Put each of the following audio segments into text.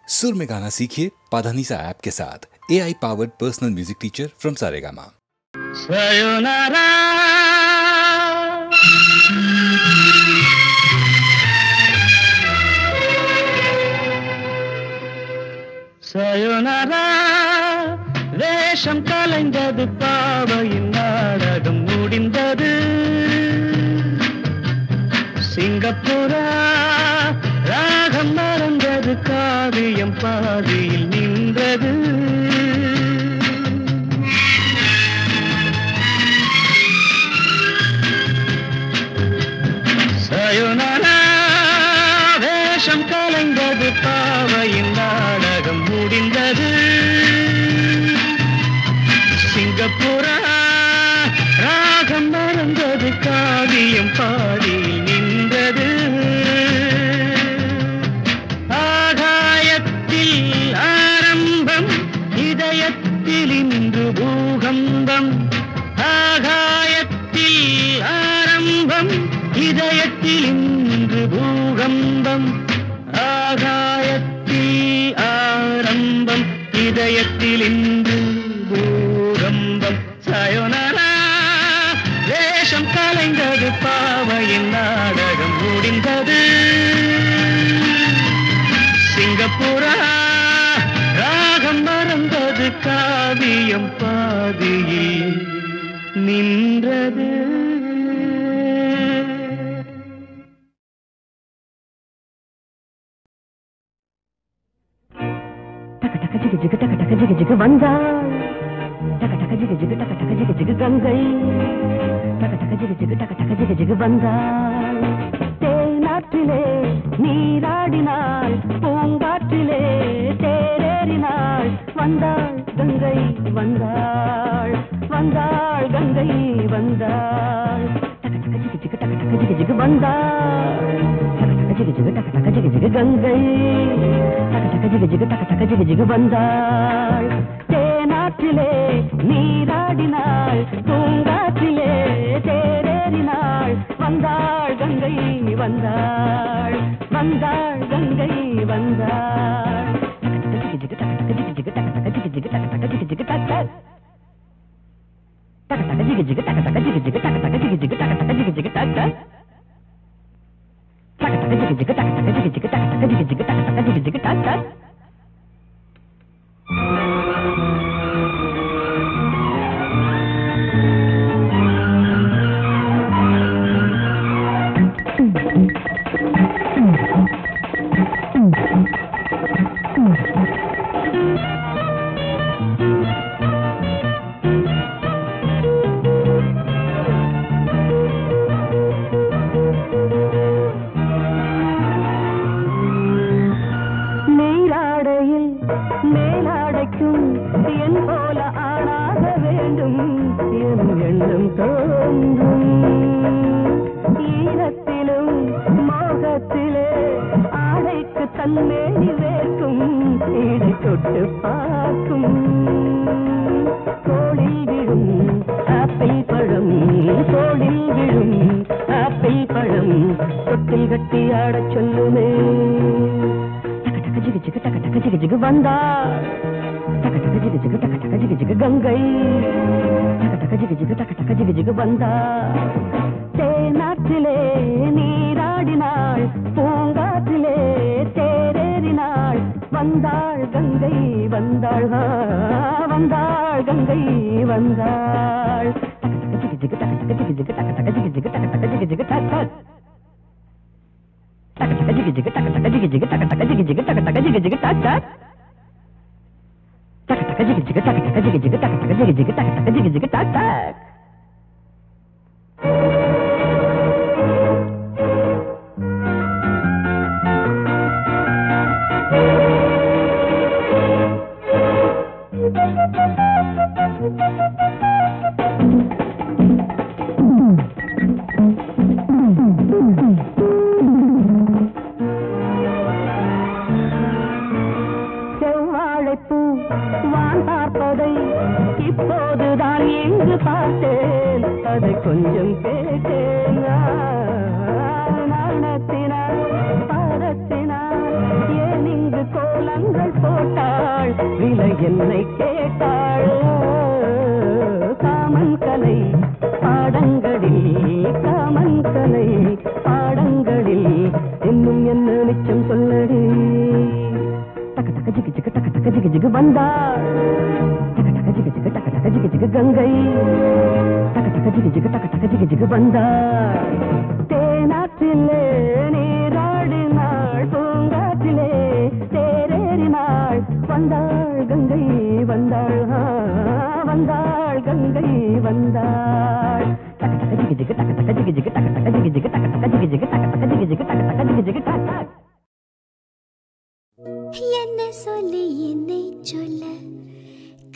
सुर में गाना सीखिए पाधानीसा ऐप के साथ AI powered personal music teacher from Saregama. sayonara sayonara வேஷம் கலைந்தது பாவையின் நாடகம் முடிந்தது சிங்கப்பூரா ராகம் மறந்தது காவியம் பாதியில் நின்றது sayonara வேஷம் கலைந்தது பாவையின் நாடகம் முடிந்தது சிங்கப்பூரா ராகம் மறந்தது காவியம் பாடியில் நின்றது ஆகாயத்தில் ஆரம்பம் இதயத்தில் இன்று பூகம்பம் ஆகாயத்தில் ஆரம்பம் இதயத்தில் இன்று பூகம்பம் ஆகாயத்தில் ஆரம்பம் இதயத்தில் இன்று பூகம்பம் sayonara வேஷம் கலைந்தது பாவையின் நாடகம் முடிந்தது சிங்கப்பூரா ராகம் மறந்தது காவியம் பாதியில் நின்றது ஜிகு டக டக ஜிகு ஜிகு வந்தாள் டக டக ஜிகு ஜிகு டக டக ஜிகு ஜிகு கங்கை டக டக ஜிகு ஜிகு டக டக ஜிகு ஜிகு வந்தாள் தேனாற்றிலே நீராடினாள் பூங்காற்றிலே தேரேறினாள் வந்தாள் கங்கை வந்தாள் வந்தாள் கங்கை வந்தாள் டக டக ஜிகு ஜிகு டக டக ஜிகு ஜிகு வந்தாள் டக டக ஜிகு ஜிகு டக டக ஜிகு ஜிகு கங்கை டக டக ஜிகு ஜிகு டக டக ஜிகு ஜிகு வந்தாள் தேனாற்றிலே நீராடினாள் பூங்காற்றிலே தேரேறினாள் வந்தாள் கங்கை வந்தாள் வந்தாள் கங்கை வந்தாள் டக டக ஜிகு ஜிகு டக டக ஜிகு ஜிகு டக டக ஜிகு ஜிகு டக டக ஜிகு ஜிகு டக டக ஜிகு ஜிகு டக டக ஜிகு ஜிகு டக டக ஜிகு ஜிகு டக டக டக ஜிகு ஜிகு டக டக ஜிகு ஜிகு டக டக ஜிகு ஜிகு டக டக ஜிகு ஜிகு டக கோல கோலங்கள் போட்டாள் விலை என்னை கேட்டாள் காமன் கலை பாடங்களில் காமன் கலை பாடங்களில் இன்னும் என்ன மிச்சம் சொல்லடி டக டக ஜிகு ஜிகு டக டக ஜிகு ஜிகு வந்தாள் டக டக ஜிகு ஜிகு டக டக ஜிகு ஜிகு கங்கை டக டக ஜிகு ஜிகு டக டக ஜிகு ஜிகு வந்தாள் தேனாற்றிலே நீராடினாள் பூங்காற்றிலே தேரேறினாள் வந்தாள் கங்கை வந்தாள் வந்தாள் கங்கை வந்தாள் டக டக ஜிகு ஜிகு டக டக ஜிகு ஜிகு டக டக ஜிகு ஜிகு டக டக ஜிகு ஜிகு டக டக ஜிகு ஜிகு டக டக ஜிகு ஜிகு டக் டக் என்ன சொல்லி என்னை சொல்ல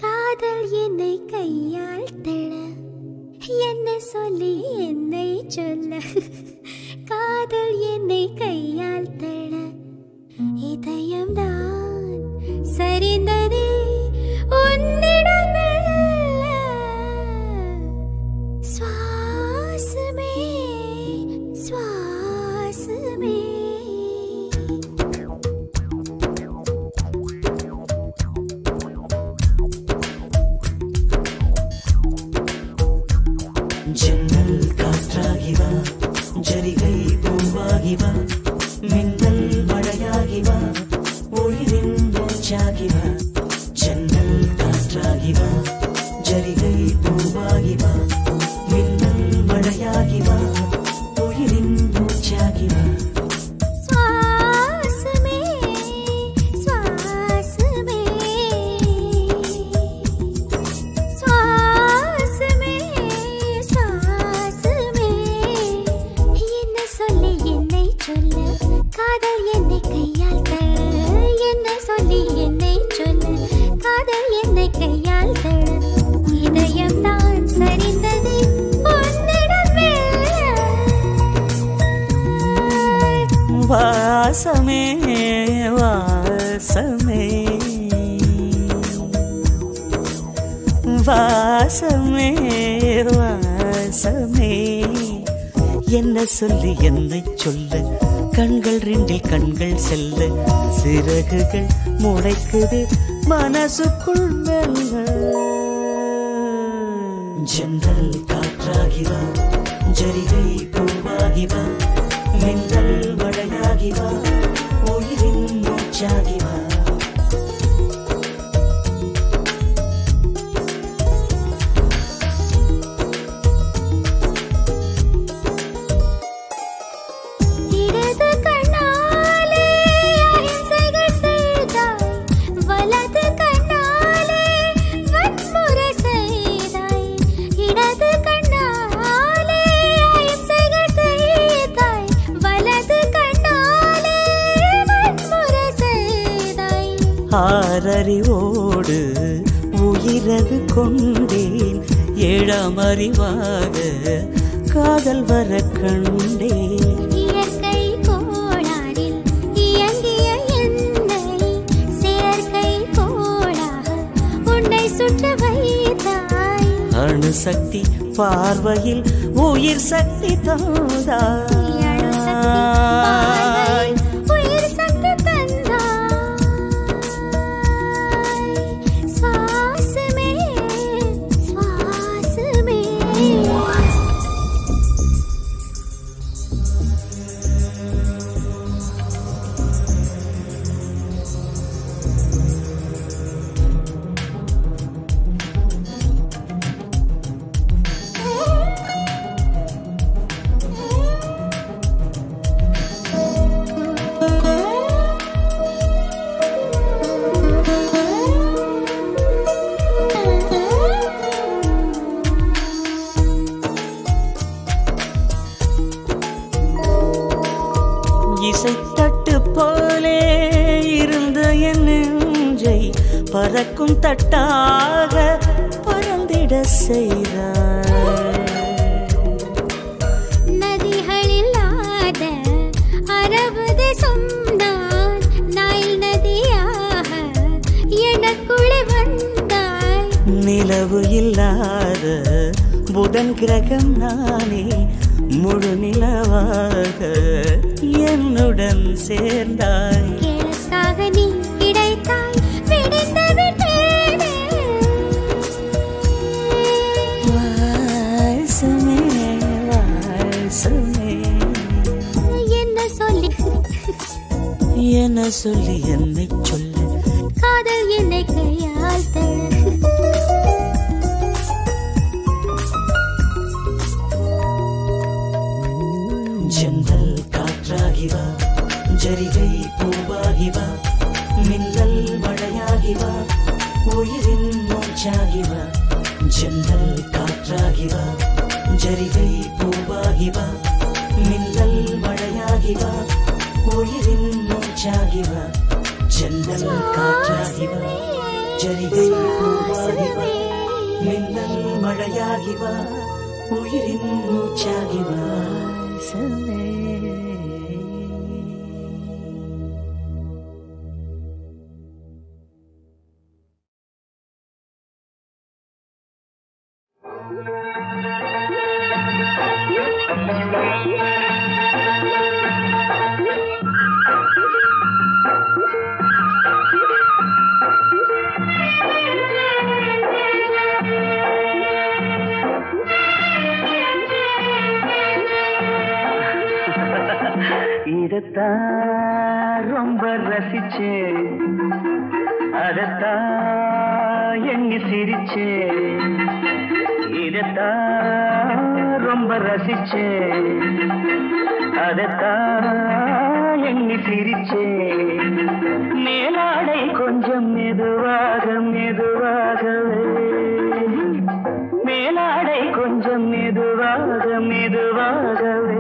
காதல் என்னை கையால் தள என்ன சொல்லி என்னை சொல்ல காதல் என்னை கையால் தள இதயம்தான் சரிந்ததே உன்னிடம் சுவாசமே சுவாசமே ஜன்னல் காற்றாகிவா ஜரிகை பூவாகிவா மின்னல் மழையாகிவா ஒளிரின் மூச்சாகிவா ஜன்னல் காற்றாகிவா ஜரிகை பூவாகிவா மின்னல் மழையாகிவா ஒளிரின் மூச்சாகிவா சுவாசமே சுவாசமே சுவாசமே சுவாசமே என்ன சொல்லி என்னை சொல்ல காதல் என்னை கையால் தள என்ன சொல்லி என்னை சொல்ல காதல் என்னை கையால் தள இதயம்தான் சரிந்தது உன்னிடமே வாசமே வாசமே வாசமே வாசமே என்ன சொல்லி என்னை சொல்ல கண்கள் ரெண்டில் கண்கள் செல்ல சிறகுகள் முளைக்குது மனசுக்குள் மெல்ல ஜன்னல் காற்றாகிவா ஜரிகை பூவாகிவா மின்னல் மழையாகிவா உயிரின் மூச்சாகிவா இடது கண்ணாலே அகிம்சைகள் செய்தாய் வலது கண்ணாலே வன்முறை செய்தாய் இடது கண்ணாலே அகிம்சைகள் செய்தாய் வலது கண்ணாலே வன்முறை செய்தாய் ஆறறிவோடு உயிரது கொண்டேன் ஏழாம் அறிவாக காதல் வர கண்டேன் இயற்கை கோளாறில் இயங்கிய என்னை செயற்கை கோளாக உன்னை சுற்ற வைத்தாய் அணுசக்தி பார்வையில் உயிர் சக்தி தந்தாய் உயிர் சக்தி தந்தாய் சுவாசமே சுவாசமே இசைத்தட்டு போலே இருந்த என் நெஞ்சை பறக்கும் தட்டாக பறந்திட செய்தாய் நதிகளில்லாத அரபு தேசம் நான் நைல் நதியாக எனக்குள்ளே வந்தாய் நிலவு இல்லாத புதன் கிரகம் நானே முழு நிலவாக என்னுடன் சேர்ந்தாய் எனக்காக நீ இடை சொல்லி என்னை சொல்ல காதல் என்னை கையால் தழ ஜன்னல் காற்றாகி வா ஜரிகை பூவாகி வா மின்னல் மழையாகி வா உயிரின் மூச்சாகி வா ஜன்னல் காற்றாகி வா ஜரிகை பூவாகி வா மின்னல் மழையாகி வா உயிரின் மூச்சாகி வா ஜன்னல் காற்றாகி வா ஜரிகை பூவாகி வா மின்னல் மழையாகி வா உயிரின் மூச்சாகி வா இதத்தான் ரொம்ப ரசிச்சேன், அதத்தான் எண்ணி சிரிச்சேன். இதத்தான் ரொம்ப ரசிச்சேன், அதத்தான் எண்ணி சிரிச்சேன். மேலாடை கொஞ்சம் மெதுவாக மெதுவாகவே, மேலாடை கொஞ்சம் மெதுவாக மெதுவாகவே.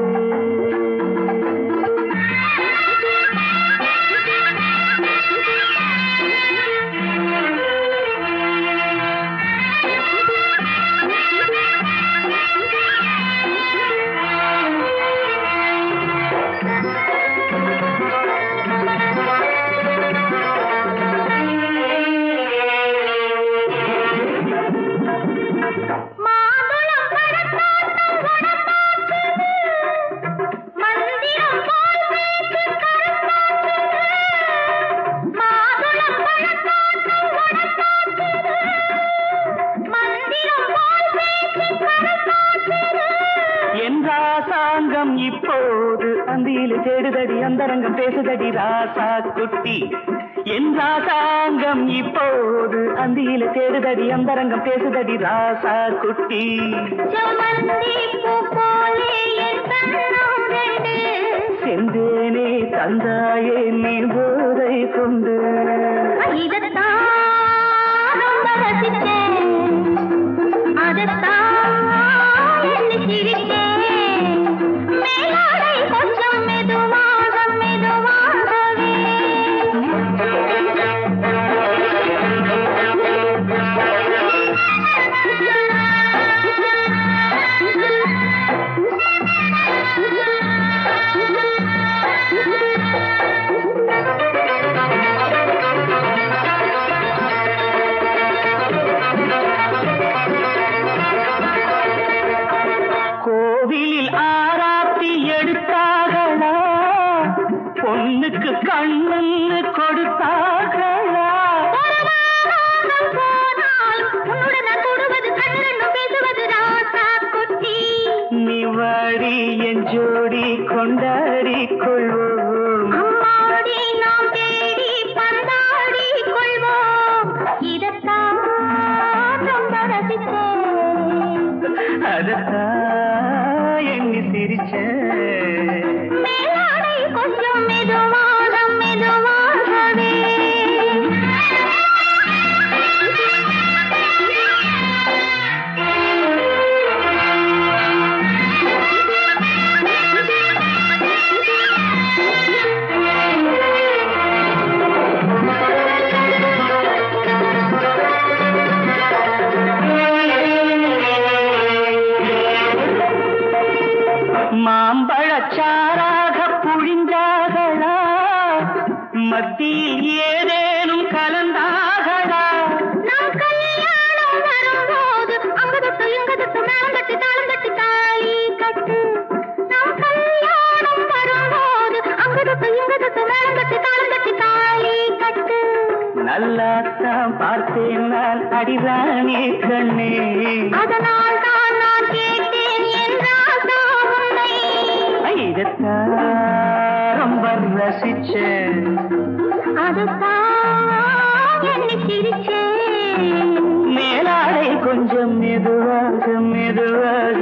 இப்போது அந்தியில தேடுதடி அந்தரங்கம் பேசுதடி ராசா குட்டி. என் ராசாங்கம் இப்போது அந்தியில தேடுதடி அந்தரங்கம் பேசுதடி ராசா குட்டி. செந்தேனே தந்தாயே நீ போதை கொண்டு. கோவிலில் ஆராத்தி எடுத்தார்களா, பொண்ணுக்கு கண்ணு கொடுத்தார்களா? நீ வாடி என் ஜோடி கொண்டாடி கொள்வோம், நாம் தேடி பந்தாடி கொள்வோம். இதத்தான் ரொம்ப ரசித்தேன், அதத்தான் எண்ணி சிரிச்சேன். மேலாடை கொஞ்சம் மெதுவாக மெதுவாகவே. மாம்பழச்சாராக புழிந்தார்களா, மத்தியில் ஏதேனும் கலந்தார்களா? நாம் கல்யாணம் வரும்போது அங்கதத்து இங்கதத்து மேலங்கட்டு தாளங்கட்டு தாலி கட்டு. நாம் கல்யாணம் வரும்போது அங்கதத்து இங்கதத்து மேலங்கட்டு தாளங்கட்டு தாலி கட்டு. நல்லாத்தான் பார்த்தேன் நான் அடிராணி கண்ணே, அதனால் தான் நான் கேட்டேன் என்றால் இதத்தான் ரொம்ப ரசிச்சேன். அதுதான் என்னை சிரிச்சேன். மேலாடை கொஞ்சம் மெதுவாக மெதுவாக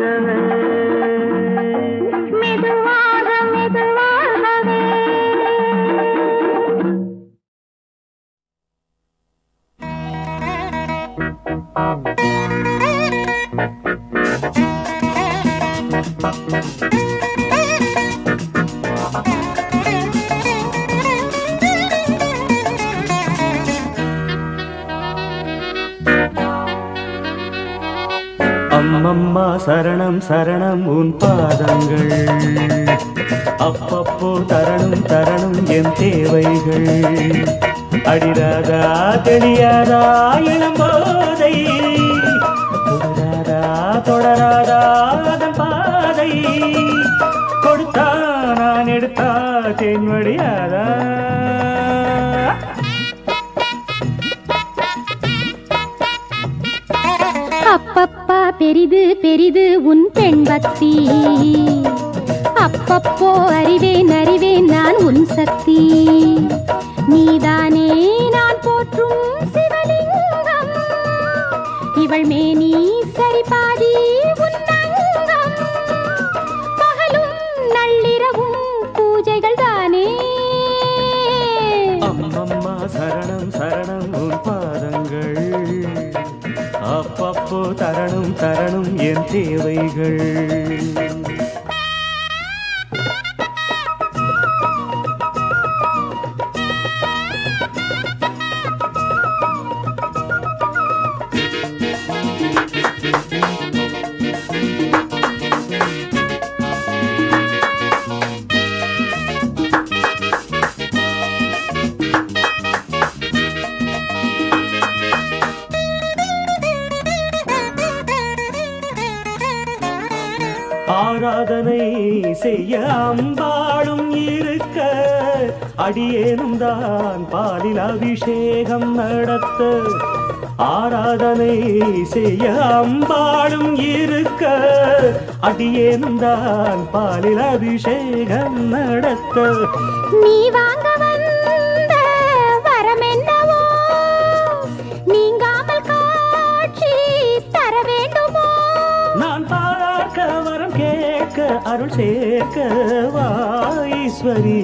மெதுவாக மெதுவாகவே அம்மம்மா சரணம் சரணம் உன் பாதங்கள், அப்பப்போ தரணும் தரணும் என் தேவைகள். அடிராதா தெரியாதா இளம்போதை, தொடராதா தொடராதா அதன் பாதை. கொடுத்தா நான் எடுத்தா தேன்வடியாதா. அப்பப்பா பெரிது பெரிது உன் பெண் பக்தி, அப்பப்போ அறிவேன் அறிவேன் நான் உன் சக்தி. நீதானே நான் போற்றும் சிவலிங்கம், இவள் மேனி சரிபாதி உன் அங்கம். பகலும் நள்ளிரவும் பூஜைகள் தானே. அம்மம்மா சரணம் சரணம் உன் பாதங்கள், அப்பப்போ தரணும் தரணும் என் தேவைகள். ஆராதனை செய்ய அம்பாளும் இருக்க, அடியேனும் தான் பாலில் அபிஷேகம் நடத்த. ஆராதனை செய்ய அம்பாளும் இருக்க, அடியேனும் தான் பாலில் அபிஷேகம் நடத்த. நீ வாங்க வந்த வரம் என்னவோ, நீங்காமல் காட்சி தர வேண்டுமோ. நான் பார்க்க வரம் கேட்க அருள் சேர்க்க வாஈஸ்வரி.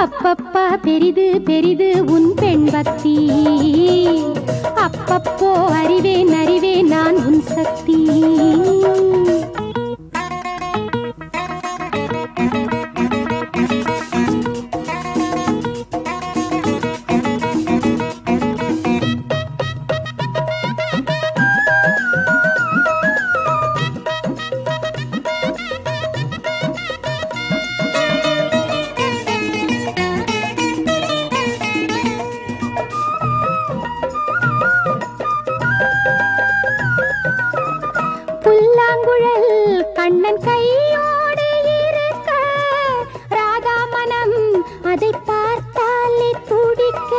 அப்பப்பா பெரிது பெரிது உன் பெண் பக்தி, அப்பப்போ அறிவேன் அறிவேன் நான் உன் சக்தி. புல்லாங்குழல் கண்ணன் கையோடு இருக்க, ராதா மனம் அதை பார்த்தாலே துடிக்க.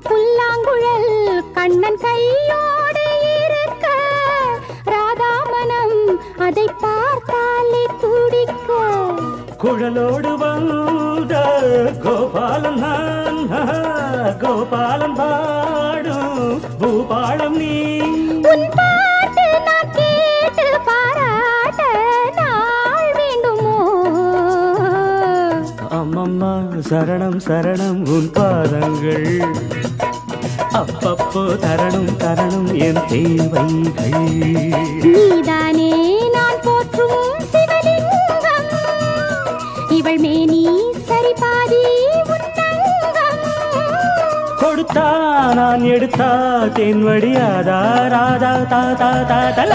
புல்லாங்குழல் கண்ணன் கையோடு இருக்க, ராதா மனம் அதை பார்த்தாலே துடிக்க. குழலோடு வந்த கோபாலன் நான், கோபாலன் பாடும் பூபாலம் நீ. உன் பாட்டு நான் கேட்டு பாராட்ட நாள் வேண்டுமோ. அம்மம்மா சரணம் சரணம் உன் பாதங்கள், அப்பப்போ தரணும் தரணும் என் தேவைகள். நீதானே நான் போற்றும் சிவலிங்கம், இவள் மேனி சரிபாதி உன் அங்கம். கொடுத்தா நான் எடுத்தா தென்வடியாதா ராதா தா தா தா தா.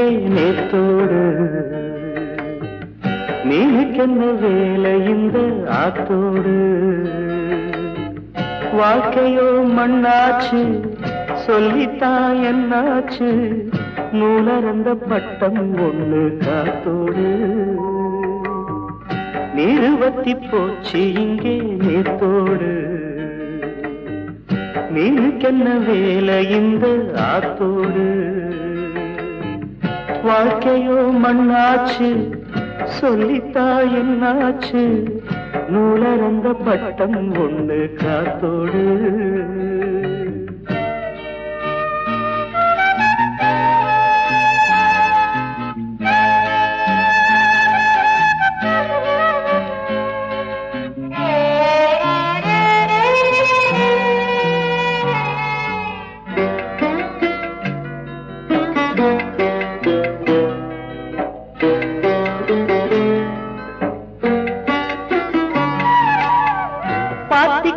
இங்கே நேத்தோடு மீனுக்கென்ன வேலை இந்த ஆத்தோடு வாழ்க்கையோ மண்ணாச்சு சொல்லித்தான் என்னாச்சு நூலறந்த பட்டம் ஒண்ணு காத்தோடு நீரு வத்தி போச்சு இங்கே நேத்தோடு மீனுக்கென்ன வேலை இந்த ஆத்தோடு வாழ்க்கையோ மண்ணாச்சு சொல்லித்தா என்னாச்சு நூலறந்த பட்டம் ஒண்ணு காத்தோடு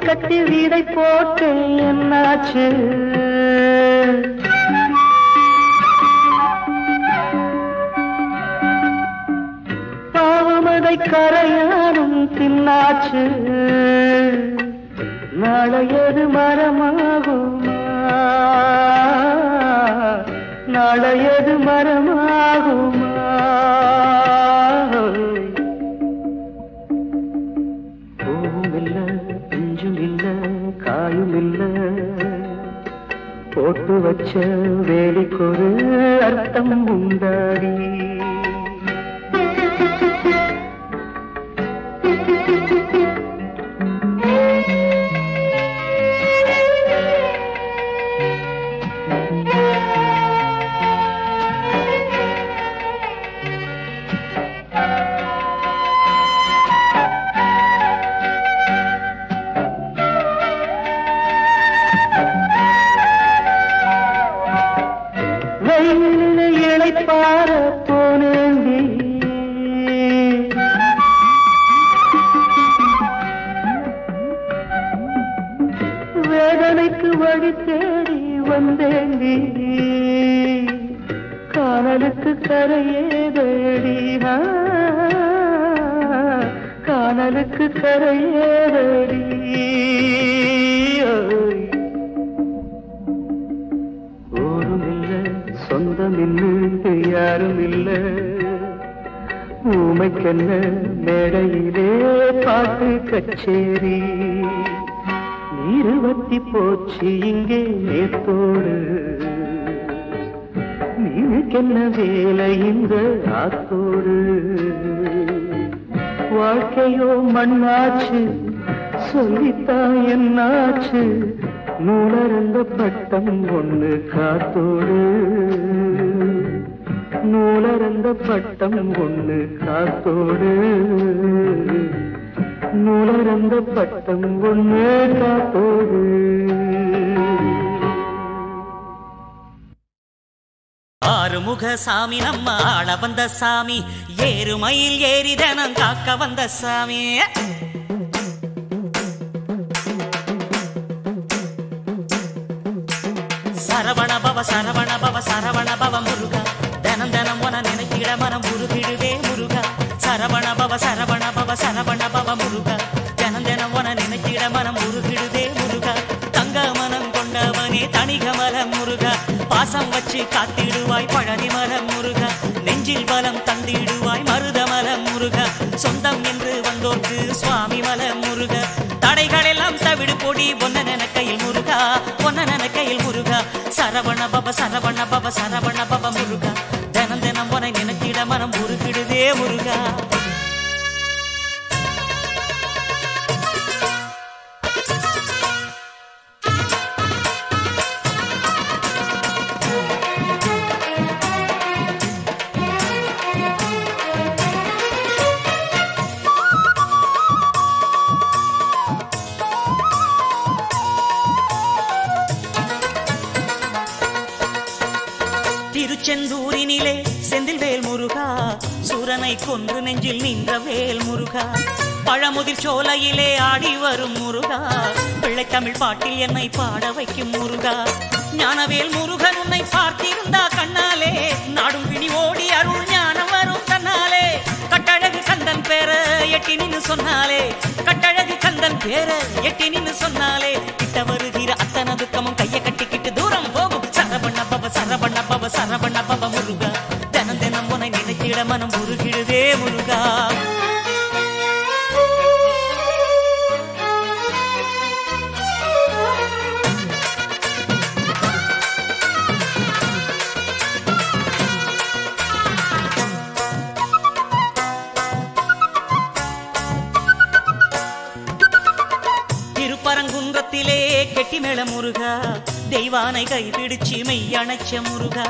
கட்டி வீடை போட்டு என்னாச்சு பாவமடை கரையானும் தின்னாச்சு நாளையது மரமாகுமா நாளையது மரமாகுமா போட்டு வச்ச வேலிக்கொரு அர்த்தம் உண்டாடி பார போனேந்தி வேதனைக்கு வழி தேடி வந்தேந்தி காணலுக்கு கரையேதடி காணலுக்கு கரையேதடி சொந்தமின்னு யாரும் இல்ல ஊமைக்கென்ன மேடையிலே பாட்டு கச்சேரி நீரு வத்தி போச்சு இங்கே நேத்தோடு நீனுக்கென்ன வேலை இந்த ஆத்தோடு வாழ்க்கையோ மண்ணாச்சு சொல்லித்தா என்னாச்சு நூலறந்த பட்டம் ஒண்ணு காத்தோடு நூலறந்த பட்டம் ஒண்ணு காத்தோடு நூலறந்த பட்டம் ஒண்ணு காத்தோடு ஆறுமுக சாமி நம்ம ஆள வந்த சாமி ஏறுமயில் ஏறிதனம் காக்க வந்த சாமி சரவண பவ சரவண பவ சரவண பவ முருகா தினம் தினம் உன நினைக்கிட மனம் உருகிடுவே முருகா சரவண பவ சரவண பவ சரவண பவ முருகா தினம் தினம் உன நினைக்கிட மனம் உருகிடுவே முருகா தங்க மனம் கொண்டவனே தணிக மலம் முருகா பாசம் வச்சு காத்திடுவாய் பழனி மலம் முருகா நெஞ்சில் பலம் தந்திடுவாய் மருத மலம் முருகா சொந்தம் என்று வந்தோர்க்கு சுவாமி மலம் முருகா தடைகள் எல்லாம் தவிடு பொடி ஒன்ன நெனக்கையில் முருகா ஒன்ன நெனக்கையில் முருகா சரவண பவ சரவண பவ சரவண பவ முருகா தினம் தினம் உனை நினைக்கிட மனம் உருகிடுதே முருகா திருச்செந்தூரினிலே செந்தில் வேல் முருகா சூரனை கொன்று நெஞ்சில் நின்ற வேல் முருகா பழமுதிர் சோலையிலே ஆடி வரும் முருகா பிள்ளை தமிழ் பாட்டில் என்னை பாட வைக்கும் முருகா ஞானவேல் முருகன் உன்னை பார்த்திருந்தா கண்ணாலே நாடும் பிணிவோ நின்னு சொன்னாலே கட்டழகு கந்தன் பேர எட்டி நின்னு சொன்னாலே கிட்ட வருகிற அத்தனை துக்கமும் கைய கட்டிக்கிட்டு தூரம் போகும் சரவண பவ சரவண பவ சரவண பவ முருகா தினம் தினம் உன்னை நினைத்திட மனம் உருகிடுதே முருகா பரங்குன்றத்திலே கெட்டி மேள முருகா தெய்வானை கைபிடிச்சு மெய்யணைச்ச முருகா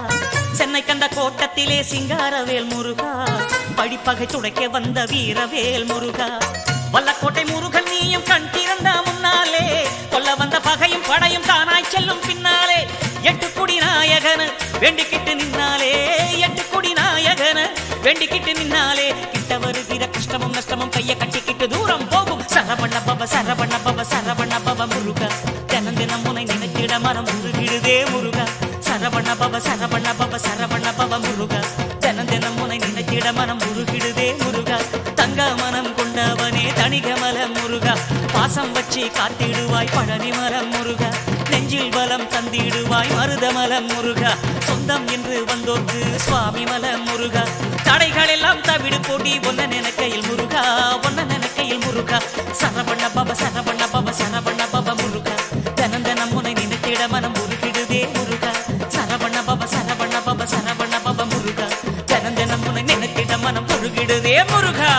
சென்னை கண்ட கோட்டத்திலே சிங்காரவேல் முருகா படிப்பகை துடைக்க வந்த வீரவேல் முருகா வல்லக்கோட்டை முருகன் நீயும் கண் திறந்த முன்னாலே கொல்ல வந்த பகையும் படையும் தானாய் செல்லும் பின்னாலே எட்டுக்குடி நாயகன வேண்டிக்கிட்டு நின்னாலே எட்டுக்குடி நாயகன வேண்டிக்கிட்டு நின்னாலே கிட்ட வருகிற கஷ்டமும் நஷ்டமும் கைய கட்டிக்கிட்டு தூரம் போகும் சரவண பவ சரவண பவ சரவண பவ முருகா தினம் தினம் உன்னை நினைத்திட மனம் உருகிடுதே முருகா சரவண பவ சரவண பவ சரவண பவ முருகா தினம் தினம் உன்னை நினைத்திட மனம் உருகிடுதே முருகா தங்க மனம் கொண்டவனே தணிகமல முருகா பாசம் வச்சு காத்திடுவாய் பழனி மரம் முருகா நெஞ்சில் பலம் தந்திடுவாய் மருதமலம் முருகா சொந்தம் என்று வந்தோர்க்கு சுவாமி மலம் முருகா தடைகள் எல்லாம் தவிடு போட்டி ஒன்ன நினைக்கையில் முருகா ஒன்ன நினைக்கையில் முருகா சரவண பவ சரவண பவ சரவண பவ முருகா தினம் தினம் உன்னை நினைத்திட மனம் உருகிடுதே முருகா சரவண பவ சரவண பவ சரவண பவ முருகா தினம் தினம் உன்னை நினைத்திட மனம் உருகிடுதே முருகா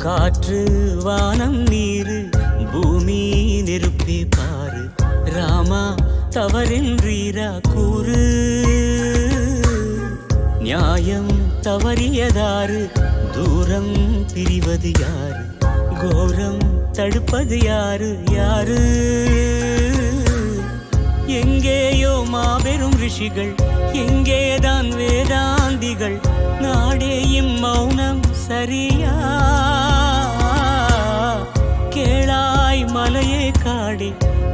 காற்று வானம் நீரு பூமி நெருப்பே பாரு ராமா தவறின்றீரா கூறு நியாயம் தவறியதாறு தூரம் பிரிவது யாரு கோரம் தடுப்பது யாரு யாரு எங்கேயோ மாபெரும் ரிஷிகள் எங்கேதான் வேதாந்திகள் நாடேயும் மௌனம் சரியா கேளாய் மலையே காடே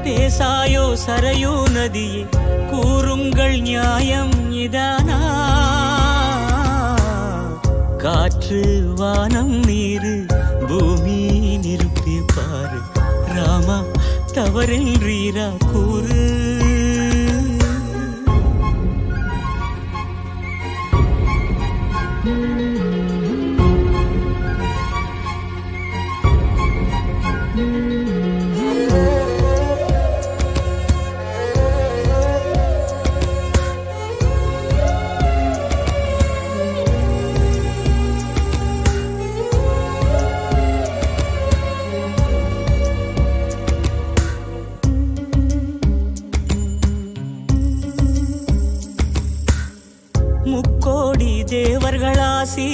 பேசாயோ சரையோ நதியே கூறுங்கள் நியாயம் இதானா காற்று வானம் நீரு பூமி நெருப்பே பாரு ராமா தவறின்றீரா கூறு தேவர்களாசி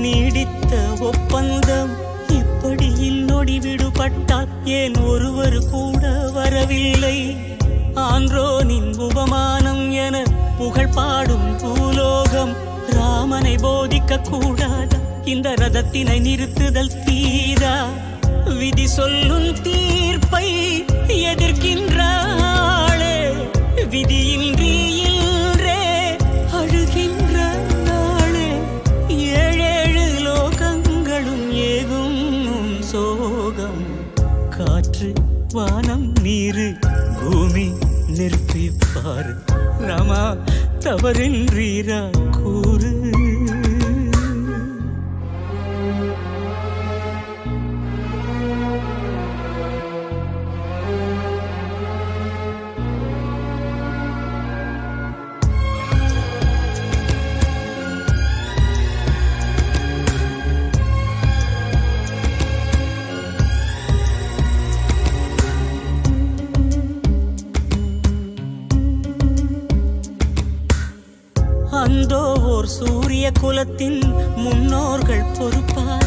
நீடித்த ஒப்பந்தம் இப்படியில் நொடி விடுபட்டால் ஏன் ஒருவர் கூட வரவில்லை ஆன்றோனின் உபமானம் என புகழ் பாடும் பூலோகம் ராமனை போதிக்க கூடாதா இந்த ரதத்தினை நிறுத்துதல் தீதா விதி சொல்லும் தீர்ப்பை எதிர்க்கின்றாளே விதியின்றி இன்றே அழுகின்ற சோகம் காற்று வானம் நீரு பூமி நெருப்பே பாரு ராமா தவறின்றீரா கூறு அந்தோ ஓர் சூரிய குலத்தின் முன்னோர்கள் பொறுப்பார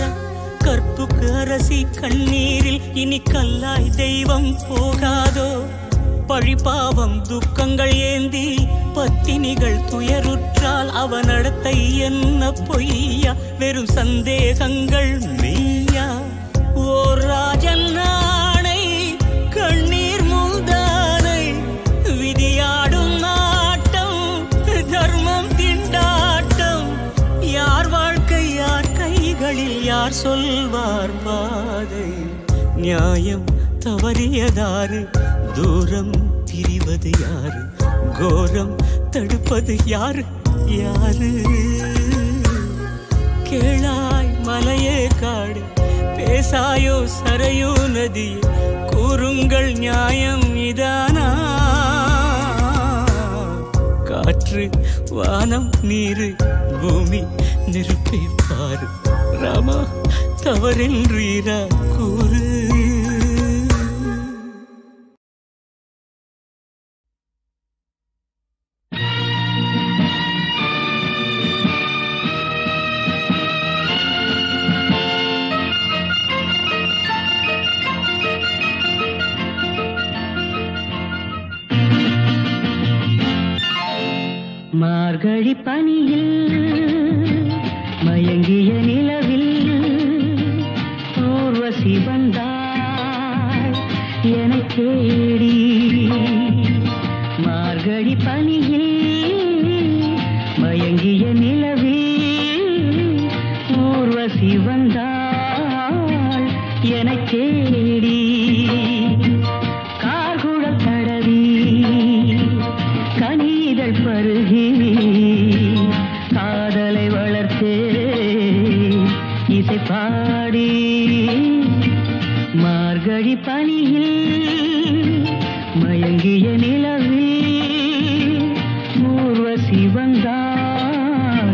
கற்புக்கு அரசி கண்ணீரில் இனி கல்லாய் தெய்வம் போகாதோ பழிபாவம் துக்கங்கள் ஏந்தி பத்தினிகள் துயருற்றால் அவனடத்தை என்ன பொய்யா வெறும் சந்தேகங்கள் மெய்யா ஓர் ராஜன் நாணை கண்ணீர் முந்தானை விதியாடும் நாட்டம் தர்மம் திண்டாட்டம் யார் வாழ்க்கை யார் கைகளில் யார் சொல்வார் பாதை நியாயம் தவறியதாறு தூரம் பிரிவது யாரு கோரம் தடுப்பது யாரு யாரு கேளாய் மலையே காடு பேசாயோ சரையோ நதியே கூறுங்கள் நியாயம் இதானா காற்று வானம் நீரு பூமி நெருப்பை பாரு ராமா தவறென்றீரா கூறு மார்கழி பனியில் மயங்கிய நிலவில் ஊர்வசி வந்தாள் எனக் தேடி மார்கழி பனியில் மயங்கிய நிலவில் ஊர்வசி வந்தாள் எனக் தேடி கார்குழல் தடவி கனிதழ் பருகி காதலை வளர்த்தே இசை பாடி மார்கழி பனியில் மயங்கிய நிலவில் ஊர்வசி வந்தாள்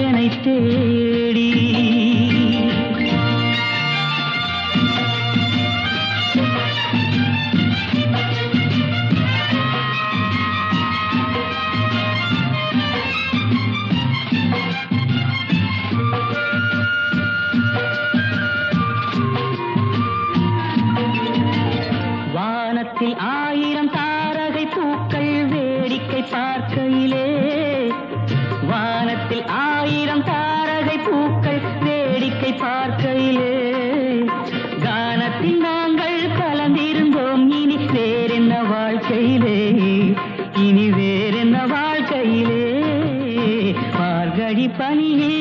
என்னை தேடி பூக்கள் வேடிக்கை பார்க்கையிலே கானத்தில் நாங்கள் கலந்திருந்தோம். இனி வேறென்ன வாழ்க்கையிலே, இனி வேறென்ன வாழ்க்கையிலே. மார்கழி பனியே